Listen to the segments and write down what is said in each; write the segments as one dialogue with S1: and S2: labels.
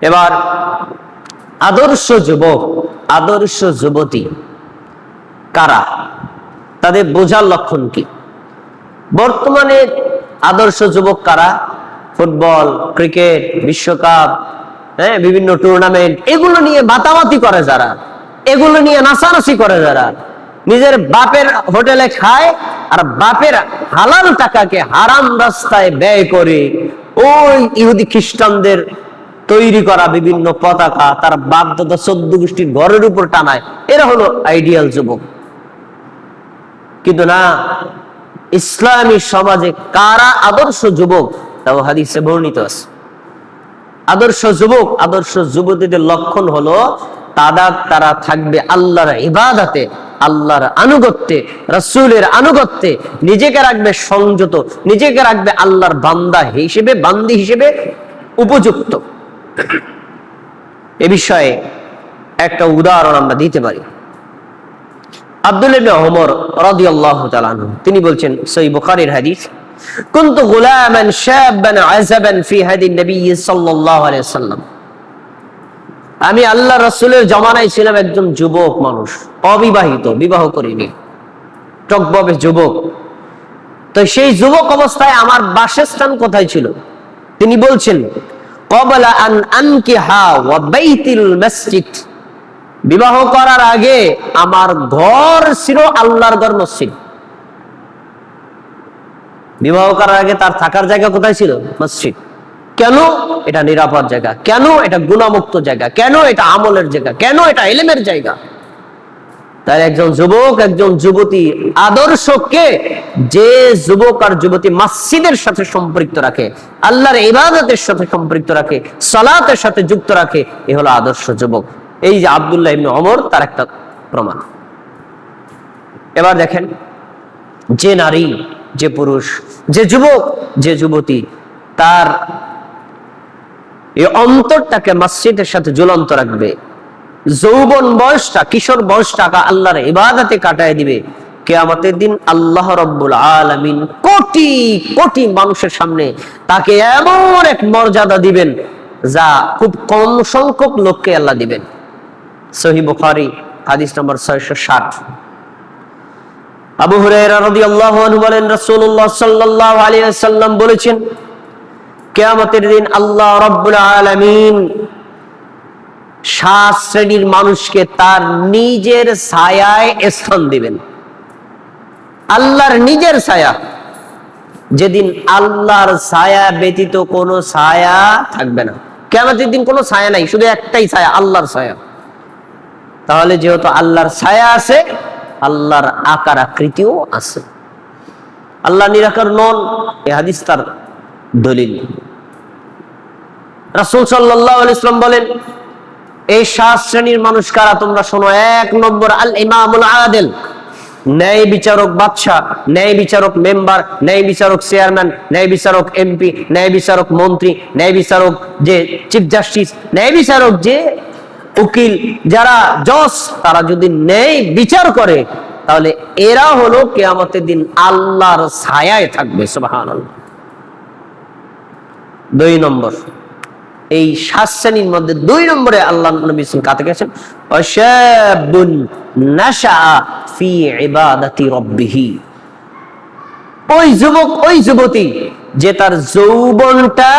S1: এবার আদর্শ যুবক, আদর্শ যুবতী কারা, তাদের বোঝার লক্ষণ কি? বর্তমানে আদর্শ যুবক কারা? ফুটবল, ক্রিকেট, বিশ্বকাপ, বিভিন্ন টুর্নামেন্ট, এগুলো নিয়ে মাতামাতি করে যারা, এগুলো নিয়ে নাচানাচি করে যারা, নিজের বাপের হোটেলে খায় আর বাপের হালাল টাকাকে হারাম রাস্তায় ব্যয় করে ওই ইহুদি খ্রিস্টানদের তৈরি করা বিভিন্ন পতাকা তার বাপ দাদা 14 গোষ্ঠীর ঘরের উপর টানায়। এরা হলো আইডিয়াল যুবক। কিন্তু না, ইসলামী সমাজে কারা আদর্শ যুবক তাও হাদিসে বর্ণিত আছে। আদর্শ যুবক, আদর্শ যুবতীদের লক্ষণ হলো তারা থাকবে আল্লাহর ইবাদতে, আল্লাহর আনুগত্যে, রাসূলের আনুগত্যে, নিজেকে রাখবে সংযত, নিজেকে রাখবে আল্লাহর বান্দা হিসেবে, বান্দি হিসেবে উপযুক্ত। এ বিষয়ে একটা উদাহরণ আমরা দিতে পারি। আব্দুল্লাহ ইবনে ওমর রাদিয়াল্লাহু তাআলা আনহু তিনি বলছেন, সহিহ বুখারীর হাদিস, কুনতু গুলামান শাবান আযাবান ফি হাদি নবী সাল্লাল্লাহু আলাইহি ওয়াসাল্লাম, আমি আল্লাহ রাসূলের জামানায় ছিলাম একজন যুবক মানুষ, অবিবাহিত, বিবাহ করিনি, টকববে যুবক। তো সেই যুবক অবস্থায় আমার বাসস্থান কোথায় ছিল? তিনি বলছেন, ক্বাবলা আন আনকিহা ওয়া বাইতুল মসজিদ, বিবাহ করার আগে আমার ঘর ছিল আল্লাহর ঘর, মসজিদ। বিবাহ করার আগে তার থাকার জায়গা কোথায় ছিল? মসজিদ। কেন? এটা নিরাপদ জায়গা। কেন? এটা গুনাহমুক্ত জায়গা। কেন? এটা আমলের জায়গা। কেন? এটা ইলমের জায়গা। তাই একজন যুবক, একজন যুবতী আদর্শকে যে যুবক আর যুবতী মসজিদের সাথে সম্পৃক্ত রাখে, আল্লাহর ইবাদতের সাথে সম্পৃক্ত রাখে, সালাতের সাথে যুক্ত রাখে, এ হলো আদর্শ যুবক। এই যে আব্দুল্লাহ ইবনে ওমর, তার একটা প্রমাণ। এবার দেখেন, যে নারী, যে পুরুষ, যে যুবক, যে যুবতী তার এই অন্তরটাকে মসজিদের সাথে ঝুলন্ত রাখবে, যৌবন বয়সটা, কিশোর বয়সটা আল্লাহর ইবাদতে কাটায় দিবে, কিয়ামতের দিন আল্লাহ রাব্বুল আলামিন কোটি কোটি মানুষের সামনে তাকে এমন এক মর্যাদা দিবেন যা খুব কম সংখ্যক লোককে আল্লাহ দিবেন। সহিহ বুখারী হাদিস নম্বর 660। আবু হুরায়রা রাদিয়াল্লাহু আনহু বলেন, রাসূলুল্লাহ সাল্লাল্লাহু আলাইহি ওয়াসাল্লাম বলেছেন, কিয়ামতের দিন আল্লাহ রাব্বুল আলামিন 7 শ্রেণীর মানুষকে তার নিজের ছায়ায় স্থান দিবেন। আল্লাহর নিজের ছায়া, যেদিন আল্লাহর ছায়া ব্যতীত কোনো ছায়া থাকবে না। কিয়ামতের দিন কোনো ছায়া নাই, শুধু একটাই ছায়া, আল্লাহর ছায়া। তাহলে যেহেতু আল্লাহর ছায়া আছে, আল্লাহর আকার আকৃতিও আছে। আল্লাহ নিরাকার নন, এই হাদিস তার দলিল। রাসূল সাল্লাল্লাহু আলাইহি ওয়াসাল্লাম বলেন, এই 7 শ্রেণীর মানুষ কারা তোমরা শোনো। 1 নম্বর, আল ইমামুল আদিল, ন্যায় বিচারক বাদশা, ন্যায় বিচারক মেম্বার, ন্যায় বিচারক চেয়ারম্যান, ন্যায় বিচারক এমপি, ন্যায় বিচারক মন্ত্রী, ন্যায় বিচারক যে চিফ জাস্টিস, ন্যায় বিচারক যে উকিল, যারা জজ, তারা যদি ন্যায় বিচার করে তাহলে এরা হলো কিয়ামতের দিন আল্লাহর ছায়ায় থাকবে। সুবহানাল্লাহ। 2 নম্বর, এই 7 শ্রেণীর মধ্যে 2 নম্বরে আল্লাহ নবী কাতে গেছেন, ওয়াশাবুন নাশাআ ফি ইবাদাতি রাব্বিহি, ওই যুবক, ওই যুবতী যে তার যৌবনটা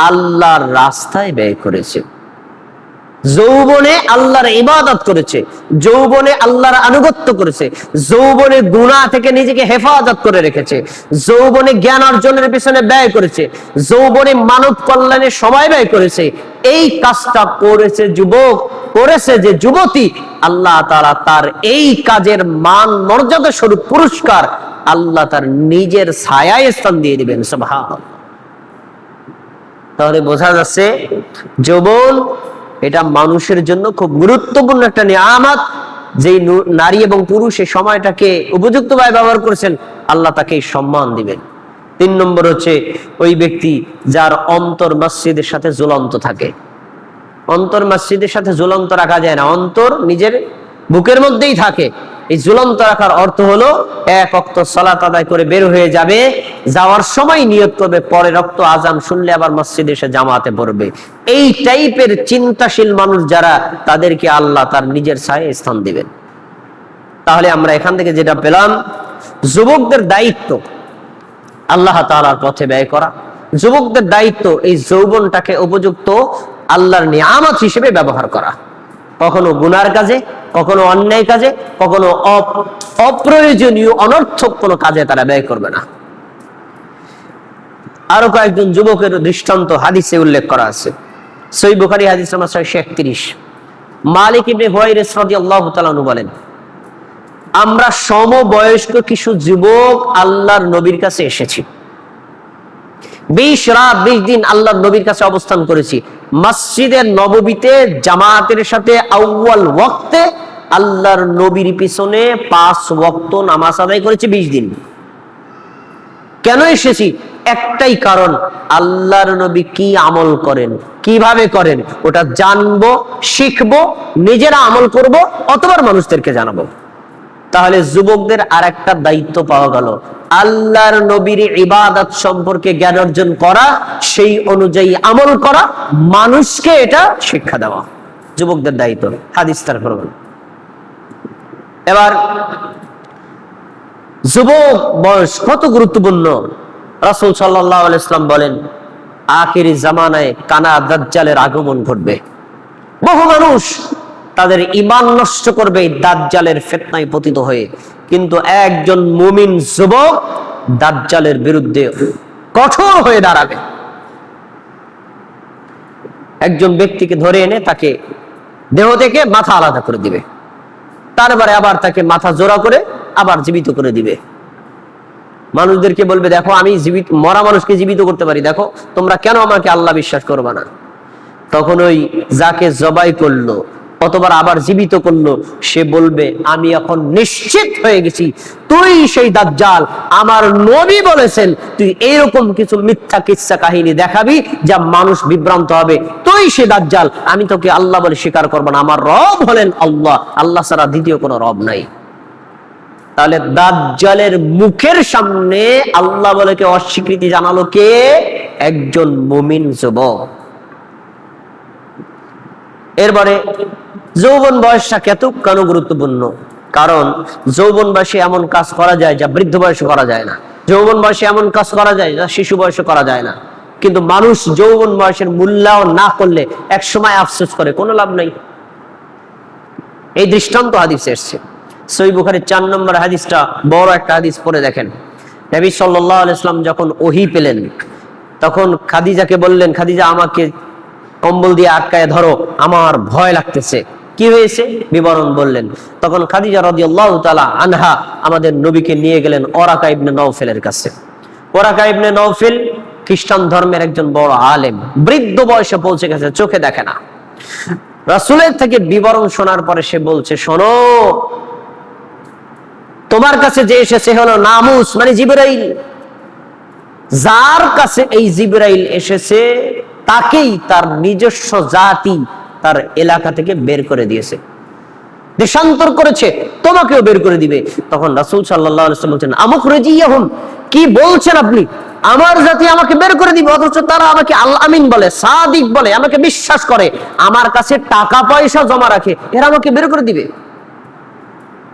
S1: আল্লাহর রাস্তায় ব্যয় করেছে, যৌবনে আল্লাহর ইবাদত করেছে, যৌবনে আল্লাহর আনুগত্য করেছে, যৌবনে গুনাহ থেকে নিজেকে হেফাজত করে রেখেছে, যৌবনে জ্ঞান অর্জনের পিছনে ব্যয় করেছে, যৌবনে মানব কল্যাণে সময় ব্যয় করেছে। এই কাজটা করেছে যুবক, করেছে যে যুবতী, আল্লাহ তাআলা তার এই কাজের মান মর্যাদা স্বরূপ পুরস্কার আল্লাহ তার নিজের ছায়ায় স্থান দিয়ে দিবেন। সুবহানাল্লাহ। তাহলে বোঝা যাচ্ছে যৌবন এটা মানুষের জন্য খুব গুরুত্বপূর্ণ একটা নিয়ামত। যে নারী এবং পুরুষ এই সময়টাকে উপযুক্তভাবে ব্যবহার করেছেন, আল্লাহ তাকে সম্মান দিবেন। 3 নম্বর হচ্ছে ওই ব্যক্তি যার অন্তর মসজিদের সাথে ঝুলন্ত থাকে। অন্তর মসজিদের সাথে ঝুলন্ত রাখা যায় না, অন্তর নিজের বুকের মধ্যেই থাকে, এই ঝুলন্ত রাখার অর্থ হলো এক ওয়াক্ত সালাত আদায় করে বের হয়ে যাবে, যাওয়ার সময় নিয়ত করবে পরের ওয়াক্ত আজান শুনলে আবার মসজিদে এসে জামাতে পড়বে। এই টাইপের চিন্তাশীল মানুষ যারা, তাদেরকে আল্লাহ তার নিজের ছায়ে স্থান দিবেন। তাহলে আমরা এখান থেকে যেটা পেলাম, যুবকদের দায়িত্ব আল্লাহ তাআলার পথে ব্যয় করা, যুবকদের দায়িত্ব এই যৌবনটাকে উপযুক্ত আল্লাহর নিয়ামত হিসেবে ব্যবহার করা, কখনো গুনার কাজে, কখনো অন্যায় কাজে, কখনো অপ্রয়োজনীয় অনর্থক কোনো কাজে তারা ব্যয় করবে না। আরো কয়েকজন যুবকের দৃষ্টান্ত হাদিসে উল্লেখ করা আছে। সহিহ বুখারী হাদিস নম্বর 631, মালিক ইবনে হুয়াইরিস রাদিয়াল্লাহু তাআলা আনহু বলেন, আমরা সমবয়স্ক কিছু যুবক আল্লাহর নবীর কাছে এসেছি। 20 রাত 20 দিন আল্লাহর নবীর কাছে অবস্থান করেছি। মসজিদে নববীতে জামাতের সাথে আউয়াল ওয়াক্তে আল্লাহর নবীর পিছনে 5 ওয়াক্ত নামাজ আদায় করেছি 20 দিন। কেন এসেছি? একটাই কারণ, আল্লাহর নবী কি আমল করেন, কিভাবে করেন ওটা জানবো, শিখবো, নিজেরা আমল করব, অথবা মানুষদেরকে জানাবো। তাহলে যুবকদের আর একটা দায়িত্ব পাওয়া গেল, আল্লাহর নবীর ইবাদত সম্পর্কে জ্ঞান অর্জন করা, সেই অনুযায়ী আমল করা, মানুষকে এটা শিক্ষা দেওয়া যুবকদের দায়িত্ব। হাদিস তার প্রমাণ। এবার যুবক বয়স কত গুরুত্বপূর্ণ, রাসূল সাল্লাল্লাহু আলাইহি ওয়াসাল্লাম বলেন, আখিরি জামানায় কানা দাজ্জালের আগমন ঘটবে। বহু মানুষ তাদের ঈমান নষ্ট করবে দাজ্জালের ফিতনায় পতিত হয়ে, কিন্তু একজন মুমিন যুবক দাজ্জালের বিরুদ্ধে কঠোর হয়ে দাঁড়াবে। একজন ব্যক্তিকে ধরে এনে তাকে দেহ থেকে মাথা আলাদা করে দিবে, তারপরে আবার তাকে মাথা জোড়া করে আবার জীবিত করে দিবে। মানুষদেরকে বলবে, দেখো আমি জীবিত, মরা মানুষকে জীবিত করতে পারি, দেখো তোমরা কেন আমাকে আল্লাহ বিশ্বাস করবে না? তখন ওই যাকে জবাই করলো অথবা আবার জীবিত করলো, সে বলবে, আমি এখন নিশ্চিত হয়ে গেছি তুই সেই দাজ্জাল, আমার নবী বলেছেন তুই এইরকম কিছু মিথ্যা কিচ্ছা কাহিনী দেখাবি যা মানুষ বিভ্রান্ত হবে, তুই সে দাজ্জাল, আমি তোকে আল্লাহ বলে স্বীকার করব না, আমার রব হলেন আল্লাহ, আল্লাহ ছাড়া দ্বিতীয় কোনো রব নাই। তাহলে দাজ্জালের মুখের সামনে আল্লাহ বলে কে অস্বীকৃতি জানালো? কে? একজন মুমিন যুবক। এরপরে যৌবন বয়সটা কেন গুরুত্বপূর্ণ? কারণ যৌবন বয়সে এমন কাজ করা যায় যা বৃদ্ধ বয়সে করা যায় না, যৌবন বয়সে এমন কাজ করা যায় যা শিশু বয়সে করা যায় না। কিন্তু মানুষ যৌবন বয়সের মূল্যায়ন না করলে এক সময় আফসোস করে, কোনো লাভ নাই। এই দৃষ্টান্ত হাদিসে এসেছে। সহিহ বুখারীর 4 নম্বর হাদিসটা বড় একটা হাদিস, পড়ে দেখেন। নবী সাল্লাল্লাহু আলাইহি ওয়াসাল্লাম যখন ওহী পেলেন, তখন খাদিজাকে বললেন, খাদিজা আমাকে কম্বল দিয়ে আটকায় ধরো, আমার ভয় লাগতেছে। কি হয়েছে বিবরণ বললেন। তখন খাদিজা রাদিয়াল্লাহু তাআলা আনহা আমাদের নবীকে নিয়ে গেলেন ওরাকা ইবনে নওফেলের কাছে। ওরাকা ইবনে নওফেল খ্রিস্টান ধর্মের একজন বড় আলেম, বৃদ্ধ বয়সে পৌঁছে গেছে, চোখে দেখে না। রাসূলের থেকে বিবরণ শোনার পরে সে বলছে, শোনো, তোমার কাছে যে এসেছে হলো নামুস, মানে জিবরাইল। যার কাছে এই জিবরাইল এসেছে তাকেই তার নিজস্ব জাতি তার এলাকা থেকে বের করে দিয়েছে, দেশান্তর করেছে, তোমাকেও বের করে দিবে। তখন রাসূল সাল্লাল্লাহু আলাইহি ওয়াসাল্লাম বলেন, আমুখরিজিয়াহুম, কি বলছেন আপনি? আমার জাতি আমাকে বের করে দিবে, অথচ তারা আমাকে আল আমিন বলে, সাদিক বলে, আমাকে বিশ্বাস করে, আমার কাছে টাকা পয়সা জমা রাখে, এরা আমাকে বের করে দিবে?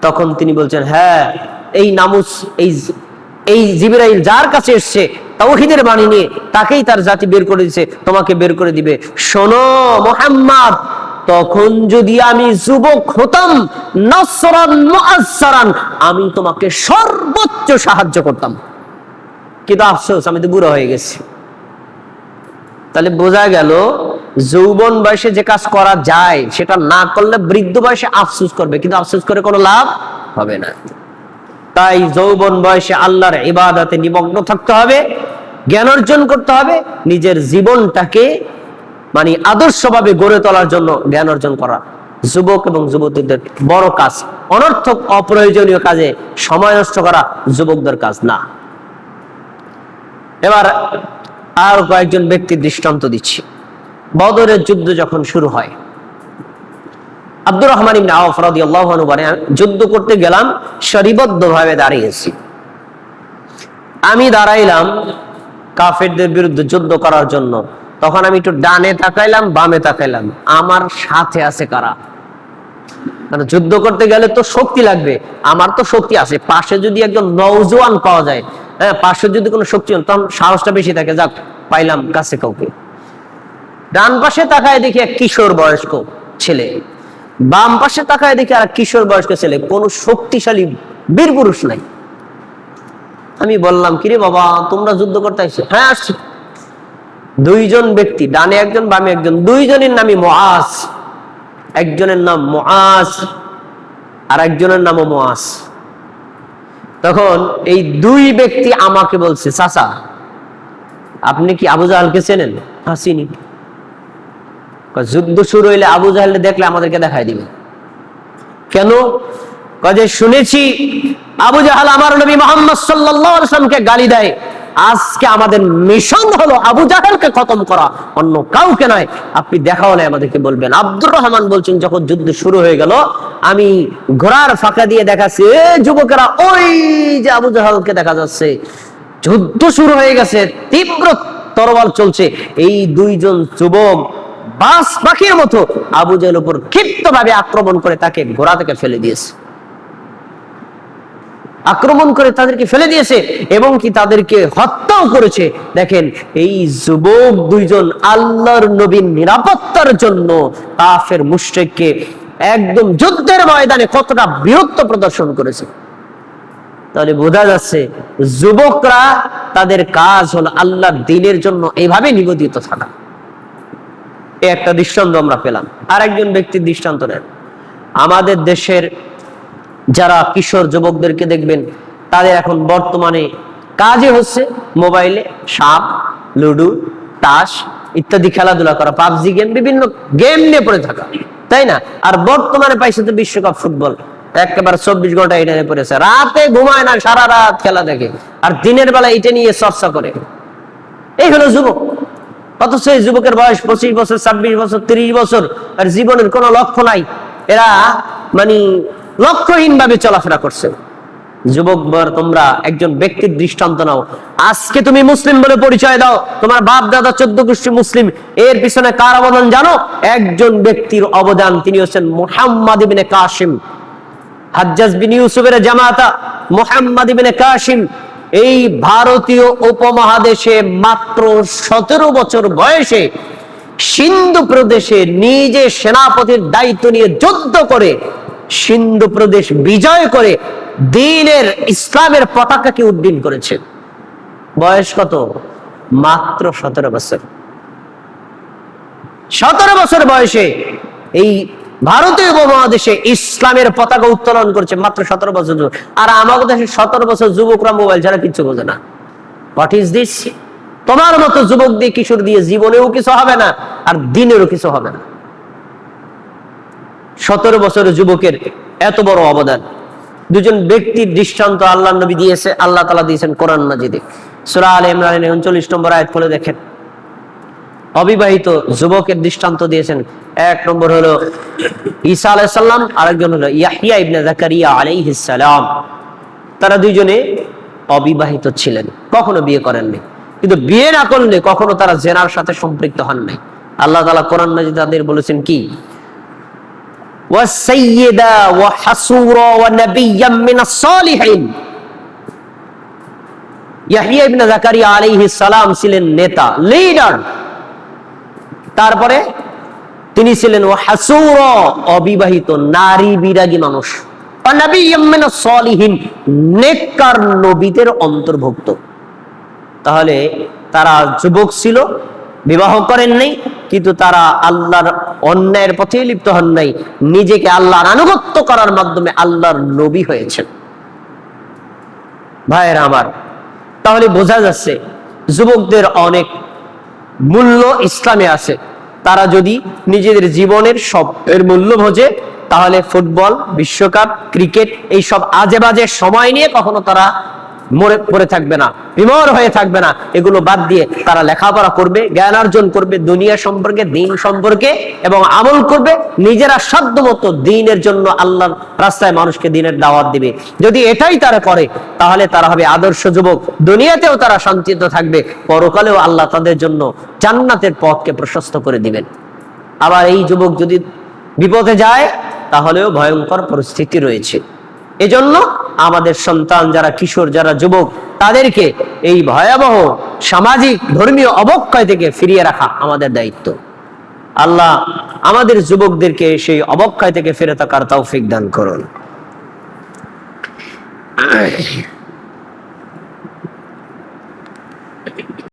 S1: তখন তিনি বলছেন, হ্যাঁ, এই নামুস, এই জিবরাইল যার কাছে এসেছে তাওহীদের বাণী নিয়ে, তাকেই তার জাতি বের করে দিয়েছে, তোমাকে বের করে দিবে। শোনো মুহাম্মদ, তখন যদি আমি যুবক হতাম, নাসরান মুআসসারান, আমি তোমাকে সর্বোচ্চ সাহায্য করতাম, কিন্তু আফসোস আমি তো বুড়ো হয়ে গেছি। তাহলে বোঝা গেল যৌবন বয়সে যে কাজ করা যায় সেটা না করলে বৃদ্ধ বয়সে আফসোস করবে, কিন্তু আফসোস করে কোনো লাভ হবে না। তাই যৌবন বয়সে আল্লাহর ইবাদতে নিমগ্ন থাকতে হবে, জ্ঞান অর্জন করতে হবে, নিজের জীবনটাকে মানে আদর্শভাবে গড়ে তোলার জন্য জ্ঞান অর্জন করা যুবক এবং যুবতীদের বড় কাজ। অনর্থক অপ্রয়োজনীয় কাজে সময় নষ্ট করা যুবকদের কাজ না। এবার আর কয়েকজন ব্যক্তির দৃষ্টান্ত দিচ্ছি। বদরের যুদ্ধ যখন শুরু হয়, আব্দুর রহমান ইবনে আওফ রাদিয়াল্লাহু আনহু বলেন, যুদ্ধ করতে গেলাম, সারিবদ্ধভাবে দাঁড়িয়েছি। আমি দাঁড়াইলাম কাফেরদের বিরুদ্ধে যুদ্ধ করার জন্য। তখন আমি একটু ডানে তাকাইলাম, বামে তাকাইলাম, আমার সাথে আছে কারা? মানে যুদ্ধ করতে গেলে তো শক্তি লাগবে, আমার তো শক্তি আছে। পাশে যদি একজন নওজোয়ান পাওয়া যায়, হ্যাঁ, পাশে যদি কোনো শক্তি, তখন সাহসটা বেশি থাকে, যাক পাইলাম কাছে কাউকে। ডান পাশে তাকায় দেখি এক কিশোর বয়স্ক ছেলে, বাম পাশে তাকায় দেখি আর কিশোর বয়স্ক ছেলে, কোন শক্তিশালী বীর পুরুষ নাই। আমি বললাম, কিরে বাবা, তোমরা যুদ্ধ করতে আসছো? হ্যাঁ আসছি। দুইজন ব্যক্তি, ডানে একজন বামে একজন, দুইজনের নামই মুআজ। একজনের নাম মুআজ আর একজনের নামও মুআজ। তখন এই দুই ব্যক্তি আমাকে বলছে, চাচা আপনি কি আবু জাহালকে চেনেন? হ্যাঁ চিনি। যুদ্ধ শুরু হইলে আবু জাহাল দেখলে আমাদেরকে দেখাই দিবে। কেন? কাজে শুনেছি আবু জাহাল আমার নবী মুহাম্মদ সাল্লাল্লাহু আলাইহি ওয়াসাল্লামকে গালি দেয়। আজকে আমাদের মিশন হলো আবু জাহালকে খতম করা, অন্য কাউকে নয়। আপনি দেখা হলে আমাদেরকে বলবেন। আব্দুর রহমান বলছেন, যখন যুদ্ধ শুরু হয়ে গেল, আমি ঘোড়ার ফাঁকা দিয়ে দেখাচ্ছি, এ যুবকেরা, ওই যে আবু জাহালকে দেখা যাচ্ছে। যুদ্ধ শুরু হয়ে গেছে, তীব্র তরবাল চলছে। এই দুইজন যুবক বাস পাখির মতো আবু জাহেলের উপর ক্ষিপ্তভাবে আক্রমণ করে তাকে ঘোড়া থেকে ফেলে দিয়েছে। আক্রমণ করে তাদেরকে ফেলে দিয়েছে এবং কি তাদেরকে হত্যাও করেছে। দেখেন, এই যুবক দুইজন আল্লাহর নবীর নিরাপত্তার জন্য কাফের মুশরিককে একদম যুদ্ধের ময়দানে কতটা বীরত্ব প্রদর্শন করেছে। তাহলে বোঝা যাচ্ছে যুবকরা তাদের কাজ হলো আল্লাহর দ্বীনের জন্য এইভাবে নিবেদিত থাকা। এই একটা দৃষ্টান্ত আমরা পেলাম। আর একজন ব্যক্তির দৃষ্টান্ত নেন। আমাদের দেশের যারা কিশোর যুবকদেরকে দেখবেন, তাদের এখন বর্তমানে কাজে হচ্ছে মোবাইলে সাপ, লুডু, তাস ইত্যাদি খেলাধুলা করা, পাবজি গেম, বিভিন্ন গেম নিয়ে পড়ে থাকা, তাই না? আর বর্তমানে পাইছে তো বিশ্বকাপ ফুটবল, একেবারে 24 ঘন্টা এটা নিয়ে পড়েছে, রাতে ঘুমায় না, সারা রাত খেলা দেখে, আর দিনের বেলা এটা নিয়ে চর্চা করে। এই হলো যুবক। অথচ এই যুবকের বয়স 25 বছর, 26 বছর, 30 বছর, আর জীবনের কোনো লক্ষ্য নাই। এরা মানে লক্ষ্যহীন ভাবে চলাফেরা করছে। যুবক, তোমরা একজন ব্যক্তির দৃষ্টান্ত নাও। আজকে তুমি মুসলিম বলে পরিচয় দাও, তোমার বাপ দাদা 14 গোষ্ঠী মুসলিম, এর পিছনে কার অবদান জানো? একজন ব্যক্তির অবদান, তিনি হচ্ছেন মুহাম্মদ ইবনে কাসিম। হাজ্জাজ বিন ইউসুফের জামাতা মুহাম্মদ ইবনে কাসিম এই ভারতীয় উপমহাদেশে মাত্র 17 বছর বয়সে সিন্ধু প্রদেশে নিজে সেনাপতির দায়িত্ব নিয়ে যুদ্ধ করে সিন্ধু প্রদেশ বিজয় করে দ্বীনের ইসলামের পতাকাকে উড্ডীন করেছে। বয়স কত? মাত্র 17 বছর। 17 বছর বয়সে এই ভারতীয় উপমহাদেশে ইসলামের পতাকা উত্তোলন করেছে, মাত্র 17 বছর। আর আমাদের দেশে 17 বছর যুবকরা মোবাইল ছাড়া কিছু বোঝে না। What is this? তোমার মতো যুবক দিয়ে, কিশোর দিয়ে জীবনেও কিছু হবে না, আর দিনেরও কিছু হবে না। 17 বছরের যুবকের এত বড় অবদান। দুজন ব্যক্তির দৃষ্টান্ত আল্লাহ নবী দিয়েছে, আল্লাহ তাআলা দিয়েছেন কোরআন মাজিদে। সূরা আলে ইমরানের 39 নম্বর আয়াত খুলে দেখেন। অবিবাহিত যুবকের দৃষ্টান্ত দিয়েছেন। এক নম্বর হলো ঈসা আলাইহিস সালাম, আরেকজন হলো ইয়াহইয়া ইবনে যাকারিয়া আলাইহিস সালাম। তারা দুইজনে অবিবাহিত ছিলেন, কখনো বিয়ে করেননি, কিন্তু বিয়ে না করলে কখনো তারা জিনার সাথে সম্পৃক্ত হন নাই। আল্লাহ তাআলা কোরআন মাজিদে তাদের বলেছেন কি? ওয়াসাইয়্যিদা ওয়া হাসুরা ওয়া নাবিয়্যাম মিনাস সালিহিন। ইয়াহইয়া ইবনে যাকারিয়া আলাইহিস সালাম ছিলেন নেতা, লিডার। তারপরে তিনি ছিলেন ওয়া হাসুরা, অবিবাহিত নারী বিরাগী মানুষ, ওয়া নাবিয়্যাম মিনাস সালিহিন, নেককার নবীদের অন্তর্ভুক্ত। তাহলে তারা যুবক ছিল, বিবাহ করেন নাই, কিন্তু তারা আল্লাহর অন্যায়ের পথে লিপ্ত হন নাই, নিজেকে আল্লাহর আনুগত্য করার মাধ্যমে আল্লাহর নবী হয়েছেন। ভাইয়েরা আমার, তাহলে বোঝা যাচ্ছে যুবকদের অনেক মূল্য ইসলামে আছে। তারা যদি নিজেদের জীবনের সবের মূল্য বোঝে, তাহলে ফুটবল, বিশ্বকাপ, ক্রিকেট, এইসব আজে বাজে সময় নিয়ে কখনো তারা মরে পড়ে থাকবে না, বিমর হয়ে থাকবে না। এগুলো বাদ দিয়ে তারা লেখাপড়া করবে, জ্ঞান অর্জন করবে দুনিয়া সম্পর্কে, দিন সম্পর্কে, এবং আমল করবে। নিজেরা সাধ্যমতো দিনের জন্য আল্লাহর রাস্তায় মানুষকে দিনের দাওয়াত দিবে। যদি এটাই তারা করে তাহলে তারা হবে আদর্শ যুবক। দুনিয়াতেও তারা শান্তিতে থাকবে, পরকালেও আল্লাহ তাদের জন্য জান্নাতের পথকে প্রশস্ত করে দিবেন। আবার এই যুবক যদি বিপদে যায় তাহলেও ভয়ঙ্কর পরিস্থিতি রয়েছে। এজন্য আমাদের সন্তান যারা কিশোর, যারা যুবক, তাদেরকে এই ভয়াবহ সামাজিক ধর্মীয় অবক্ষয় থেকে ফিরিয়ে রাখা আমাদের দায়িত্ব। আল্লাহ আমাদের যুবকদেরকে সেই অবক্ষয় থেকে ফিরে থাকার তৌফিক দান করুন।